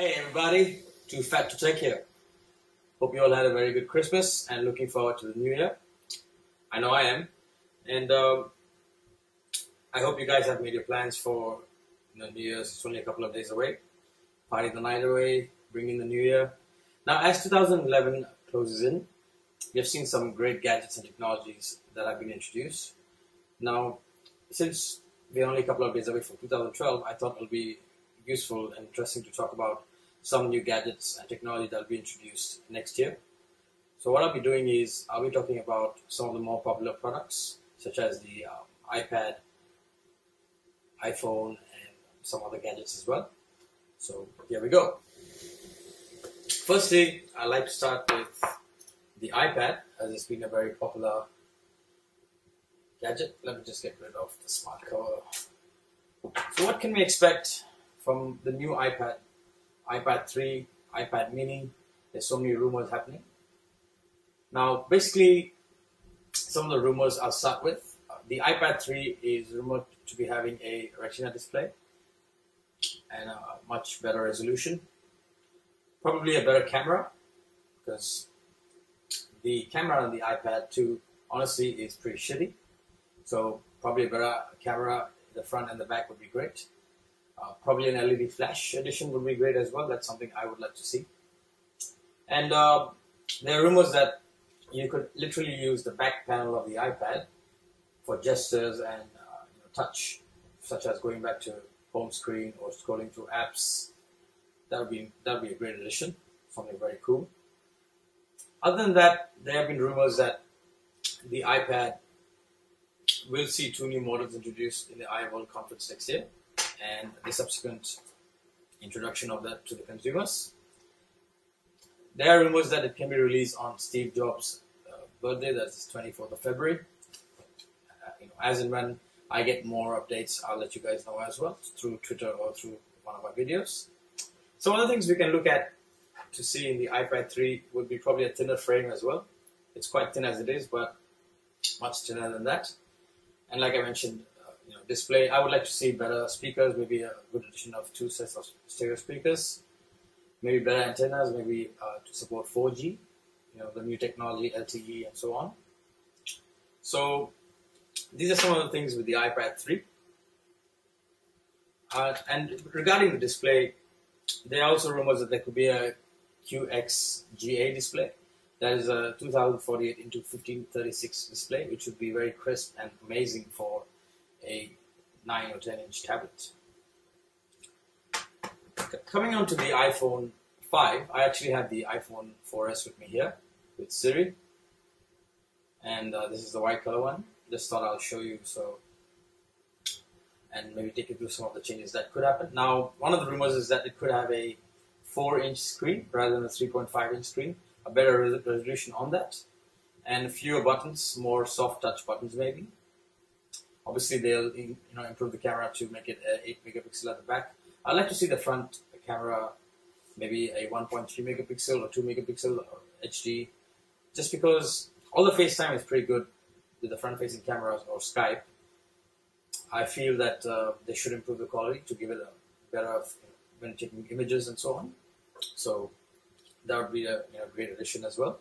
Hey everybody, Too Fat to Tech here. Hope you all had a very good Christmas and looking forward to the new year. I know I am. And I hope you guys have made your plans for New Year's. It's only a couple of days away. Party the night away, bring in the new year. Now as 2011 closes in, we have seen some great gadgets and technologies that have been introduced. Now, since we're only a couple of days away from 2012, I thought it would be useful and interesting to talk about some new gadgets and technology that will be introduced next year. So what I'll be doing is I'll be talking about some of the more popular products such as the iPad, iPhone, and some other gadgets as well. So here we go. Firstly, I'd like to start with the iPad, as it's been a very popular gadget. Let me just get rid of the smart cover. So what can we expect from the new iPad? iPad 3, iPad mini, there's so many rumors happening. Now, basically, some of the rumors I'll start with. The iPad 3 is rumored to be having a Retina display and a much better resolution. Probably a better camera, because the camera on the iPad 2, honestly, is pretty shitty. So, probably a better camera, the front and the back would be great. Probably an LED flash edition would be great as well. That's something I would like to see. And there are rumors that you could literally use the back panel of the iPad for gestures and touch, such as going back to home screen or scrolling through apps. That would be a great addition. Something very cool. Other than that, there have been rumors that the iPad will see 2 new models introduced in the iWorld conference next year, and the subsequent introduction of that to the consumers. There are rumors that it can be released on Steve Jobs' birthday, that's the 24th of February. As and when I get more updates, I'll let you guys know as well, through Twitter or through one of my videos. So one of the things we can look at to see in the iPad 3 would be probably a thinner frame as well. It's quite thin as it is, but much thinner than that. And like I mentioned, display. I would like to see better speakers, maybe a good addition of 2 sets of stereo speakers, maybe better antennas, maybe to support 4G, the new technology, LTE, and so on. So these are some of the things with the iPad 3. And regarding the display, there are also rumors that there could be a QXGA display. That is a 2048 into 1536 display, which would be very crisp and amazing for a 9 or 10-inch tablet. Coming on to the iPhone 5, I actually have the iPhone 4S with me here with Siri, and this is the white color one. Just thought I'll show you, and maybe take you through some of the changes that could happen. Now, one of the rumors is that it could have a 4-inch screen rather than a 3.5-inch screen, a better resolution on that, and fewer buttons, more soft touch buttons maybe. Obviously, they'll improve the camera to make it 8 megapixel at the back. I'd like to see the front camera, maybe a 1.3 megapixel or 2 megapixel or HD, just because although FaceTime is pretty good with the front-facing cameras or Skype, I feel that they should improve the quality to give it a better when taking images and so on. So that would be a great addition as well.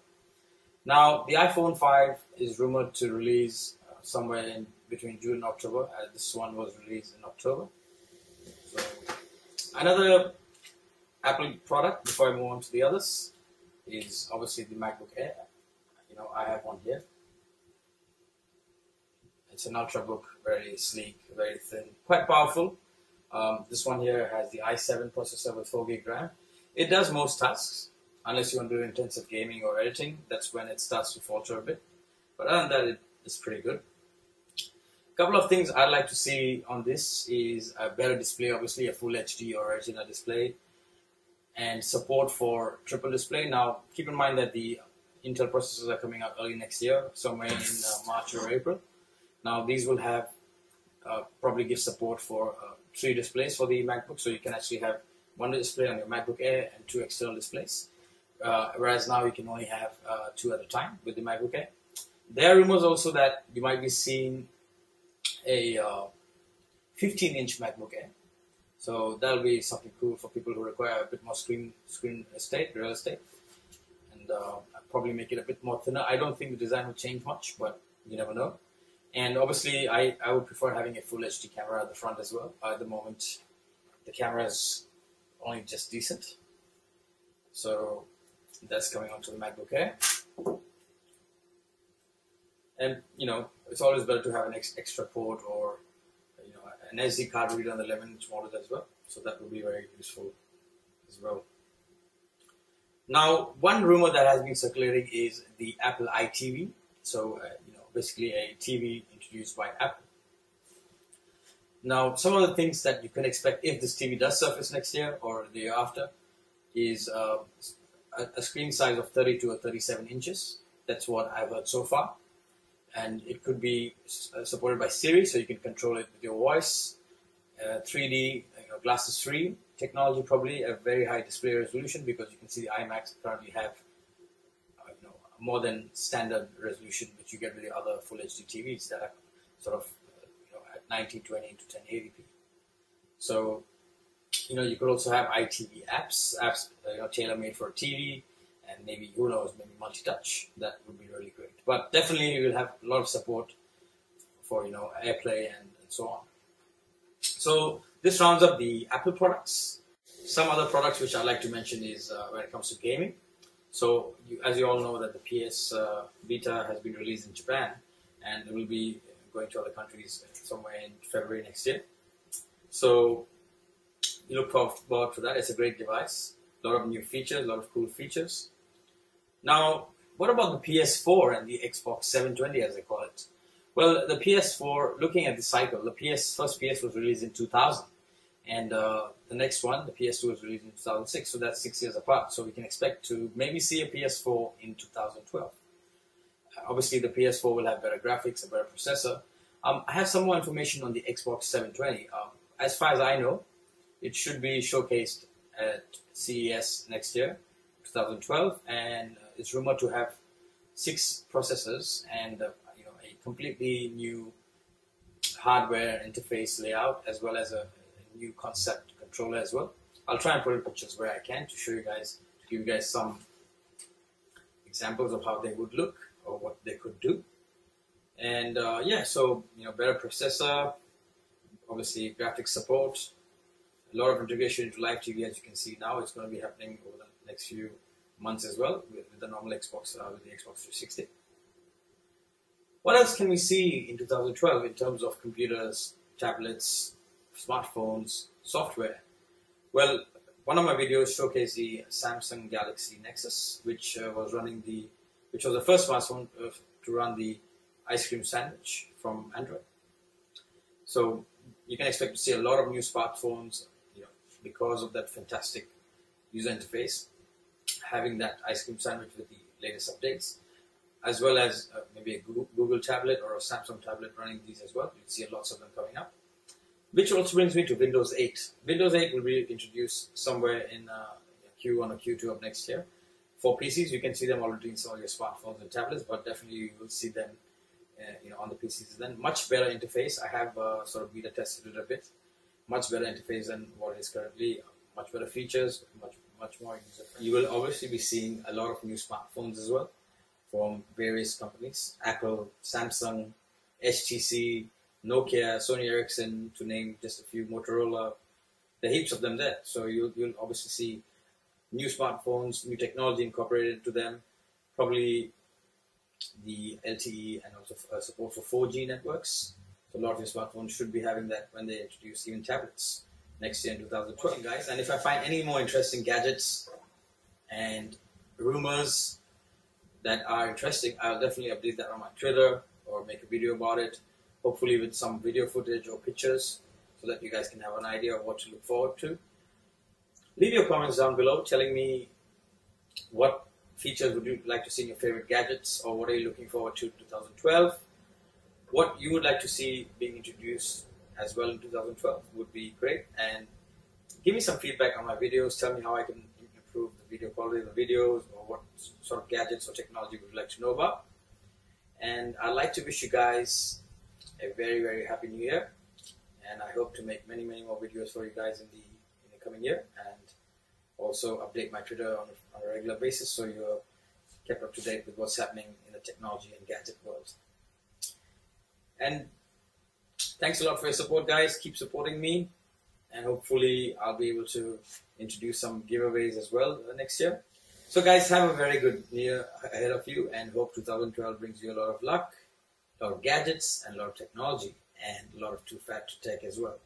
Now, the iPhone 5 is rumored to release somewhere in between June and October. This one was released in October. So another Apple product, before I move on to the others, is obviously the MacBook Air. I have one here. It's an Ultrabook, very sleek, very thin, quite powerful. This one here has the i7 processor with 4 GB RAM. It does most tasks, unless you want to do intensive gaming or editing. That's when it starts to falter a bit. But other than that, it's pretty good. A couple of things I'd like to see on this is a better display, obviously a full HD or Retina display, and support for triple display. Now, keep in mind that the Intel processors are coming out early next year, somewhere in March or April. Now, these will have probably give support for 3 displays for the MacBook, so you can actually have 1 display on your MacBook Air and 2 external displays, whereas now you can only have 2 at a time with the MacBook Air. There are rumors also that you might be seeing a 15-inch MacBook Air So that'll be something cool for people who require a bit more screen real estate, and I'll probably make it a bit more thinner. I don't think the design will change much, but you never know. And obviously, I would prefer having a full HD camera at the front as well. At the moment, the camera is only just decent. So that's coming onto the MacBook Air. And it's always better to have an extra port or an SD card reader on the 11-inch model as well. So that will be very useful as well. Now, one rumor that has been circulating is the Apple iTV. So basically a TV introduced by Apple. Now, some of the things that you can expect if this TV does surface next year or the year after is a screen size of 32 or 37 inches. That's what I've heard so far. And it could be supported by Siri, so you can control it with your voice. 3D, glasses free technology, probably a very high display resolution, because you can see the iMacs currently have more than standard resolution, which you get with the other full HD TVs that are sort of at 1920 to 1080p. So you could also have iTV apps tailor-made for a TV, and maybe, who knows, maybe multi-touch. That would be really great. But definitely you will have a lot of support for AirPlay and so on. So this rounds up the Apple products. Some other products which I'd like to mention is when it comes to gaming. So as you all know, that the PS Vita has been released in Japan, and it will be going to other countries somewhere in February next year. So you look forward to that. It's a great device. A lot of new features, a lot of cool features. Now, what about the PS4 and the Xbox 720, as they call it? Well, the PS4, looking at the cycle, the first PS was released in 2000. And the next one, the PS2, was released in 2006. So that's 6 years apart. So we can expect to maybe see a PS4 in 2012. Obviously, the PS4 will have better graphics, a better processor. I have some more information on the Xbox 720. As far as I know, it should be showcased at CES next year, 2012, and it's rumored to have 6 processors and a completely new hardware interface layout, as well as a new concept controller as well. I'll try and put in pictures where I can to show you guys, to give you guys some examples of how they would look or what they could do. And so better processor, obviously graphics support, a lot of integration into live TV, as you can see now. It's going to be happening over the next few months as well with the normal Xbox, with the Xbox 360. What else can we see in 2012 in terms of computers, tablets, smartphones, software? Well, one of my videos showcased the Samsung Galaxy Nexus, which was the first smartphone to run the ice cream sandwich from Android. So you can expect to see a lot of new smartphones, because of that fantastic user interface, having that ice cream sandwich with the latest updates, as well as maybe a Google tablet or a Samsung tablet running these as well. You'll see lots of them coming up. Which also brings me to Windows 8. Windows 8 will be introduced somewhere in Q1 or Q2 of next year. For PCs, you can see them already in some of your smartphones and tablets, but definitely you will see them on the PCs then. Much better interface. I have sort of beta tested it a bit. Much better interface than what it is currently. Much better features, much more user-friendly. You will obviously be seeing a lot of new smartphones as well from various companies. Apple, Samsung, HTC, Nokia, Sony Ericsson, to name just a few, Motorola. There are heaps of them there. So you'll obviously see new smartphones, new technology incorporated into them, probably the LTE and also support for 4G networks. So a lot of your smartphones should be having that when they introduce even tablets next year in 2012, guys. And if I find any more interesting gadgets and rumors that are interesting, I'll definitely update that on my Twitter or make a video about it, hopefully with some video footage or pictures, so that you guys can have an idea of what to look forward to. Leave your comments down below telling me what features would you like to see in your favorite gadgets, or what are you looking forward to in 2012. What you would like to see being introduced as well in 2012 would be great. And give me some feedback on my videos. Tell me how I can improve the video quality of the videos, or what sort of gadgets or technology would you like to know about. And I'd like to wish you guys a very, very happy new year. and I hope to make many more videos for you guys in the coming year, and also update my Twitter on a regular basis so you're kept up to date with what's happening in the technology and gadget world. And thanks a lot for your support, guys. Keep supporting me, and hopefully I'll be able to introduce some giveaways as well next year. So guys, have a very good year ahead of you, and hope 2012 brings you a lot of luck, a lot of gadgets, and a lot of technology, and a lot of too fat to take as well.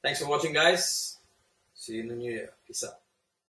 Thanks for watching, guys. See you in the new year. Peace out.